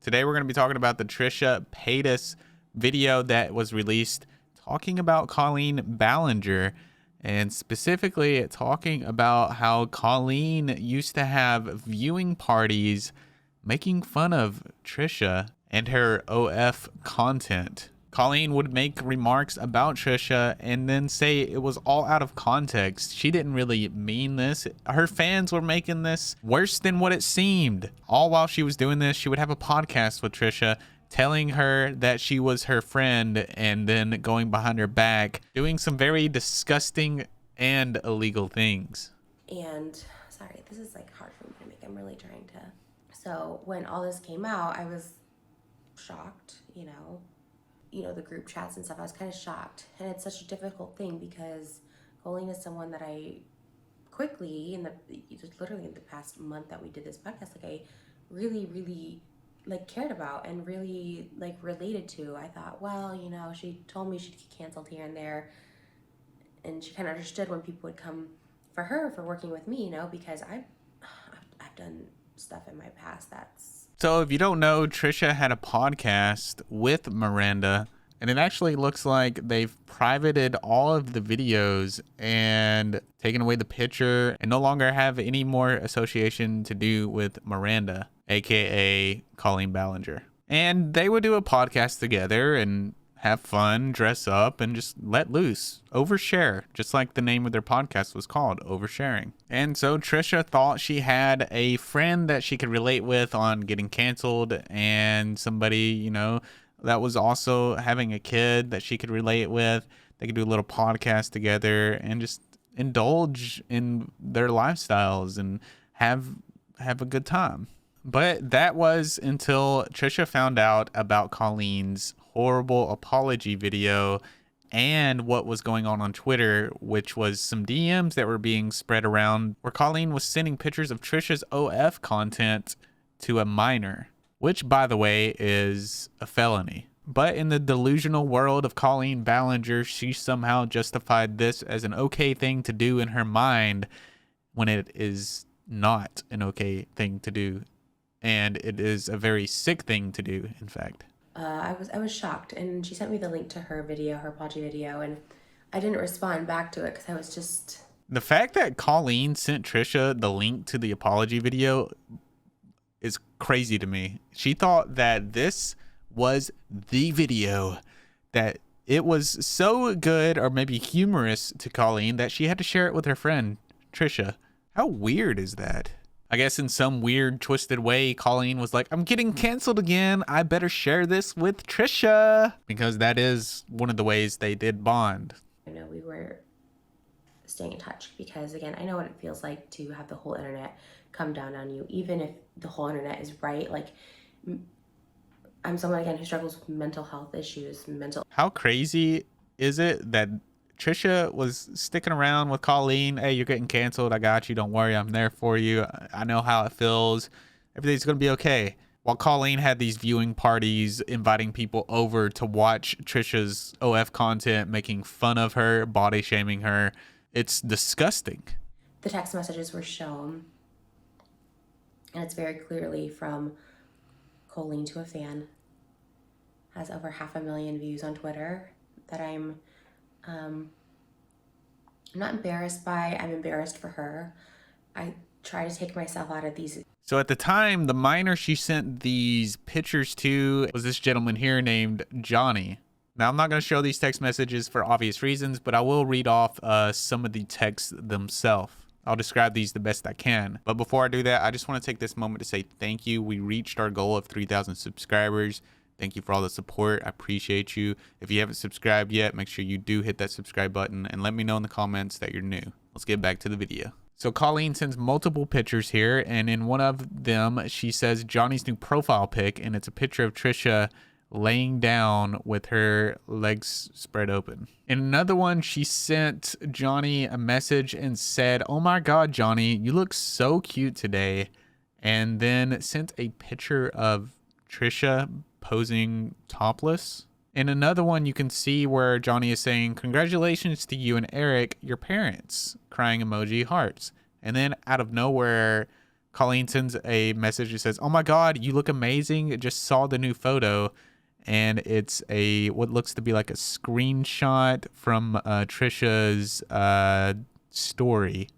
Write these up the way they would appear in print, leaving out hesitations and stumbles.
Today we're going to be talking about the Trisha Paytas video that was released talking about Colleen Ballinger, and specifically talking about how Colleen used to have viewing parties making fun of Trisha and her OF content. Colleen would make remarks about Trisha and then say it was all out of context. She didn't really mean this. Her fans were making this worse than what it seemed. All while she was doing this, she would have a podcast with Trisha telling her that she was her friend and then going behind her back, doing some very disgusting and illegal things. And sorry, this is like hard for me to make. I'm really trying to. So when all this came out, I was shocked, you know, the group chats and stuff. I was kind of shocked. And it's such a difficult thing because Colleen is someone that I quickly, literally in the past month that we did this podcast, like I really like cared about and really like related to. I thought, well, you know, she told me she'd get canceled here and there. And she kind of understood when people would come for her for working with me, you know, because I've done stuff in my past that's... So if you don't know, Trisha had a podcast with Miranda, and it actually looks like they've privated all of the videos and taken away the picture and no longer have any more association to do with Miranda, aka Colleen Ballinger. And they would do a podcast together and have fun, dress up, and just let loose, overshare, just like the name of their podcast was called, Oversharing. And so Trisha thought she had a friend that she could relate with on getting canceled, and somebody, you know, that was also having a kid that she could relate with. They could do a little podcast together and just indulge in their lifestyles and have a good time. But that was until Trisha found out about Colleen's horrible apology video and what was going on Twitter, which was some DMs that were being spread around where Colleen was sending pictures of Trisha's OF content to a minor, which, by the way, is a felony. But in the delusional world of Colleen Ballinger, she somehow justified this as an okay thing to do in her mind when it is not an okay thing to do. And it is a very sick thing to do, in fact. I was shocked, and she sent me the link to her video, her apology video, and I didn't respond back to it because I was just... The fact that Colleen sent Trisha the link to the apology video is crazy to me. She thought that this was the video, that it was so good or maybe humorous to Colleen that she had to share it with her friend, Trisha. How weird is that? I guess in some weird, twisted way, Colleen was like, I'm getting canceled again. I better share this with Trisha. Because that is one of the ways they did bond. I know we were staying in touch because, again, I know what it feels like to have the whole internet come down on you. Even if the whole internet is right. Like, I'm someone, again, who struggles with mental health issues. How crazy is it that Trisha was sticking around with Colleen? Hey, you're getting canceled. I got you. Don't worry. I'm there for you. I know how it feels. Everything's going to be okay. While Colleen had these viewing parties, inviting people over to watch Trisha's OF content, making fun of her, body shaming her. It's disgusting. The text messages were shown, and it's very clearly from Colleen to a fan. Has over 500,000 views on Twitter that I'm not embarrassed by. I'm embarrassed for her. I try to take myself out of these. So at the time, the minor she sent these pictures to was this gentleman here named Johnny. Now, I'm not going to show these text messages for obvious reasons, but I will read off some of the texts themselves. I'll describe these the best I can. But before I do that, I just want to take this moment to say thank you. We reached our goal of 3,000 subscribers. Thank you for all the support. I appreciate you. If you haven't subscribed yet, make sure you do hit that subscribe button and let me know in the comments that you're new. Let's get back to the video. So Colleen sends multiple pictures here, and in one of them, she says Johnny's new profile pic, and it's a picture of Trisha laying down with her legs spread open. In another one, she sent Johnny a message and said, "Oh my God, Johnny, you look so cute today." And then sent a picture of Trisha posing topless. In another one, you can see where Johnny is saying, "Congratulations to you and Eric, your parents," crying emoji, hearts. And then out of nowhere, Colleen sends a message that says, "Oh my God, you look amazing. Just saw the new photo." And it's what looks to be like a screenshot from Trisha's story.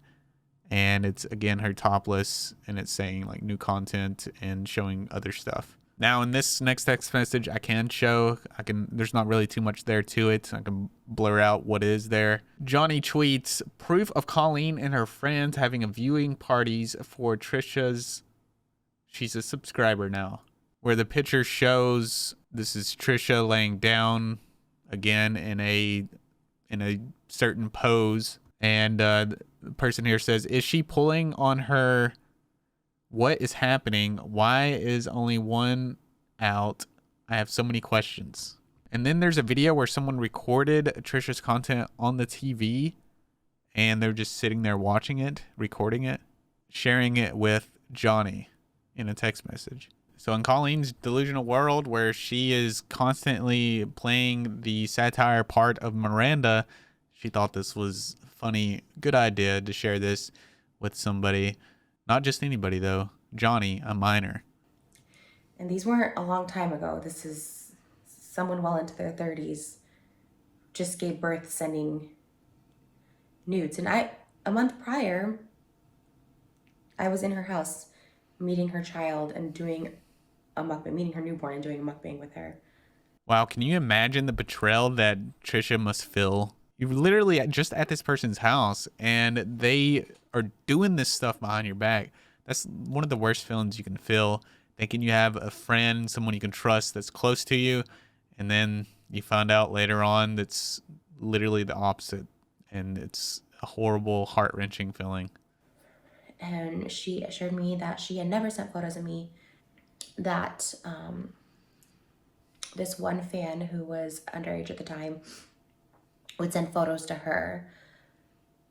And it's, again, her topless, and it's saying like new content and showing other stuff. Now, in this next text message, there's not really too much there to it. I can blur out what is there. Johnny tweets, proof of Colleen and her friends having a viewing parties for Trisha's, she's a subscriber now, where the picture shows, this is Trisha laying down again in a certain pose. And the person here says, is she pulling on her? What is happening? Why is only one out? I have so many questions. And then there's a video where someone recorded Trisha's content on the TV, and they're just sitting there watching it, recording it, sharing it with Johnny in a text message. So in Colleen's delusional world, where she is constantly playing the satire part of Miranda, she thought this was funny, good idea to share this with somebody. Not just anybody, though. Johnny, a minor. And these weren't a long time ago. This is someone well into their 30s. Just gave birth sending nudes. And a month prior, I was in her house meeting her child and doing a mukbang, meeting her newborn and doing a mukbang with her. Wow, can you imagine the betrayal that Trisha must feel? You're literally just at this person's house, and they are doing this stuff behind your back. That's one of the worst feelings you can feel, thinking you have a friend, someone you can trust that's close to you, and then you find out later on that's literally the opposite, and it's a horrible, heart-wrenching feeling. And she assured me that she had never sent photos of me, that this one fan who was underage at the time would send photos to her.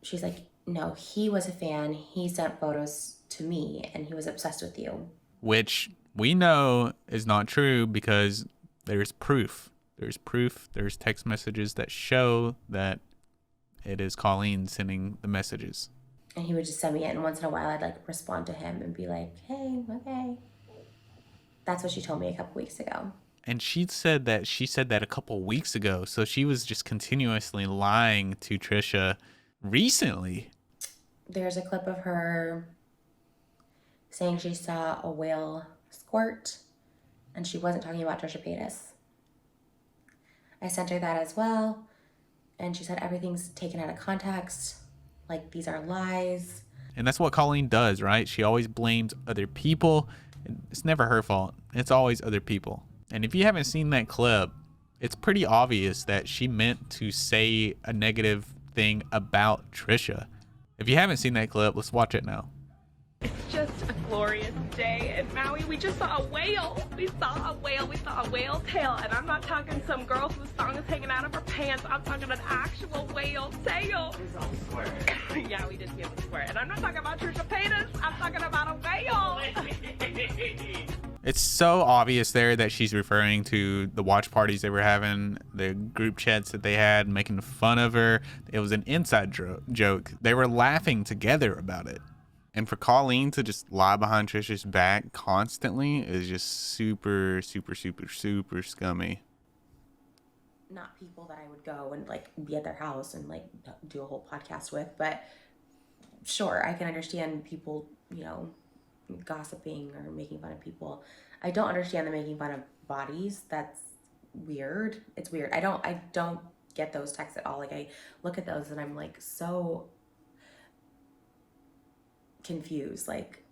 She's like, no, he was a fan. He sent photos to me, and he was obsessed with you. Which we know is not true, because there's proof. There's text messages that show that it is Colleen sending the messages. And he would just send me it, and once in a while I'd like respond to him and be like, hey, okay. That's what she told me a couple weeks ago. And she said that a couple weeks ago. So she was just continuously lying to Trisha recently. There's a clip of her saying she saw a whale squirt, and she wasn't talking about Trisha Paytas. I sent her that as well, and she said everything's taken out of context, like these are lies. And that's what Colleen does, right? She always blames other people. It's never her fault. It's always other people. And if you haven't seen that clip, it's pretty obvious that she meant to say a negative thing about Trisha. If you haven't seen that clip, let's watch it now. It's just a glorious day in Maui. We just saw a whale. We saw a whale tail. And I'm not talking some girl whose thong is hanging out of her pants. I'm talking an actual whale tail. Yeah, we did see a squirt. And I'm not talking about Trisha Paytas. I'm talking about a whale. It's so obvious there that she's referring to the watch parties they were having, the group chats that they had, making fun of her. It was an inside joke. They were laughing together about it. And for Colleen to just lie behind Trisha's back constantly is just super, super, super, super scummy. Not people that I would go and like be at their house and like do a whole podcast with, but sure, I can understand people, you know, gossiping or making fun of people. I don't understand the making fun of bodies. That's weird. It's weird. I don't get those texts at all. Like I look at those and I'm like so confused. Like,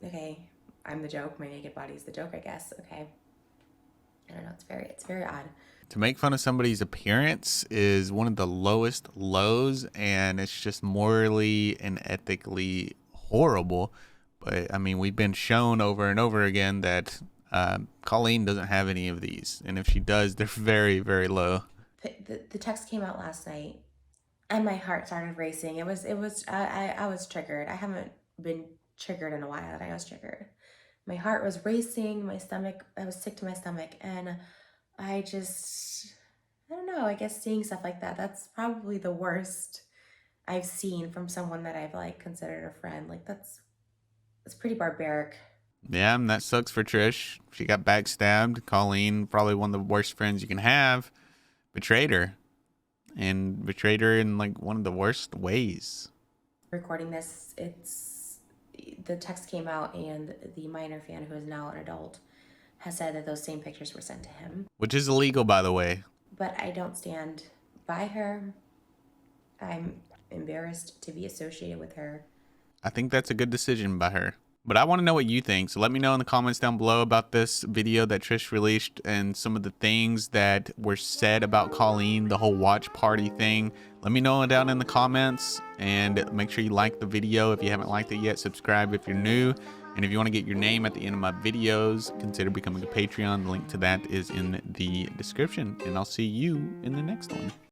okay, I'm the joke. My naked body's the joke, I guess. Okay. I don't know. It's very odd. To make fun of somebody's appearance is one of the lowest lows, and it's just morally and ethically horrible. But I mean, we've been shown over and over again that Colleen doesn't have any of these, and if she does, they're very, very low. The text came out last night, and my heart started racing. I was triggered. I haven't been triggered in a while, and I was triggered. My heart was racing. I was sick to my stomach, and I don't know. I guess seeing stuff like that, that's probably the worst I've seen from someone that I've like considered a friend. Like that's pretty barbaric. Yeah, and that sucks for Trish. She got backstabbed. Colleen, probably one of the worst friends you can have, betrayed her. And betrayed her in like one of the worst ways. Recording this, the text came out, and the minor fan, who is now an adult, has said that those same pictures were sent to him. Which is illegal, by the way. But I don't stand by her. I'm embarrassed to be associated with her. I think that's a good decision by her. But I want to know what you think. So let me know in the comments down below about this video that Trish released and some of the things that were said about Colleen, the whole watch party thing. Let me know down in the comments, and make sure you like the video. If you haven't liked it yet, subscribe if you're new. And if you want to get your name at the end of my videos, consider becoming a Patreon. The link to that is in the description. And I'll see you in the next one.